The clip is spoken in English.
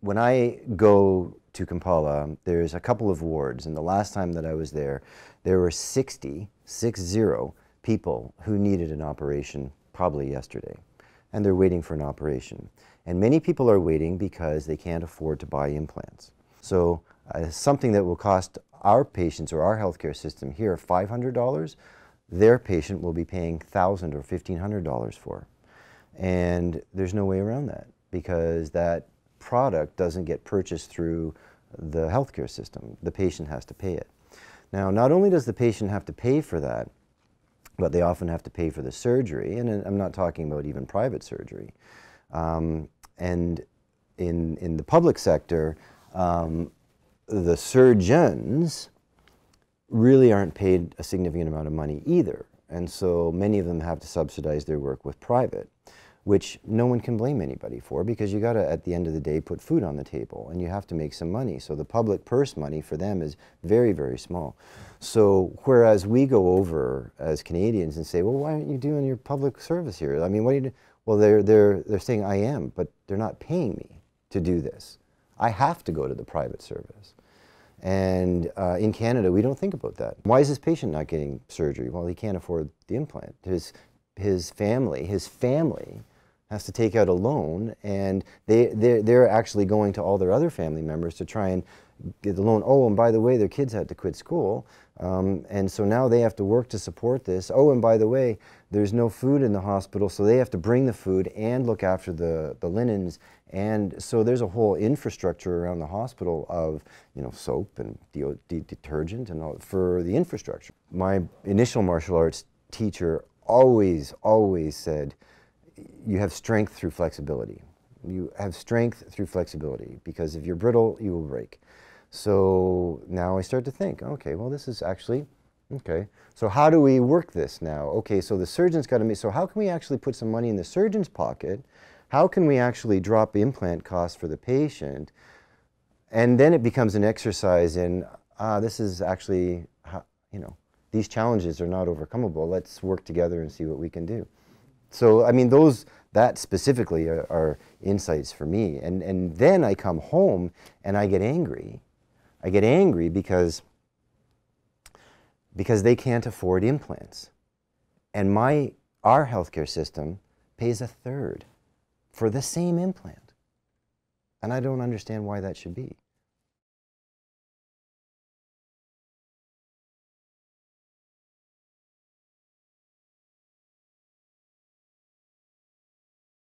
when I go to Kampala, there's a couple of wards, and the last time that I was there, there were 60 people who needed an operation probably yesterday, and they're waiting for an operation. And many people are waiting because they can't afford to buy implants. So something that will cost our patients or our healthcare system here $500, their patient will be paying $1,000 or $1,500 for. And there's no way around that, because that product doesn't get purchased through the healthcare system. The patient has to pay it. Now, not only does the patient have to pay for that, but they often have to pay for the surgery, and I'm not talking about even private surgery. And in the public sector, the surgeons really aren't paid a significant amount of money either. And so many of them have to subsidize their work with private, which no one can blame anybody for, because you gotta, at the end of the day, put food on the table and you have to make some money. So the public purse money for them is very, very small. So whereas we go over as Canadians and say, well, why aren't you doing your public service here? I mean, what do you do? Well, they're saying I am, but they're not paying me to do this. I have to go to the private service. And in Canada, we don't think about that. Why is this patient not getting surgery? Well, he can't afford the implant. His family has to take out a loan, and they're actually going to all their other family members to try and get the loan. Oh, and by the way, their kids had to quit school, and so now they have to work to support this. Oh, and by the way, there's no food in the hospital, so they have to bring the food and look after the linens. And so there's a whole infrastructure around the hospital of, you know, soap and detergent and all for the infrastructure. My initial martial arts teacher always said, you have strength through flexibility. You have strength through flexibility, because if you're brittle, you will break. So now I start to think, okay, well, this is actually, okay, so how do we work this now? Okay, so the surgeon's got to make, so how can we actually put some money in the surgeon's pocket? How can we actually drop implant costs for the patient? And then it becomes an exercise in, this is actually, you know, these challenges are not overcomable. Let's work together and see what we can do. So, I mean, that specifically are insights for me. And then I come home and I get angry. I get angry because they can't afford implants. And our healthcare system pays 1/3 for the same implant. And I don't understand why that should be.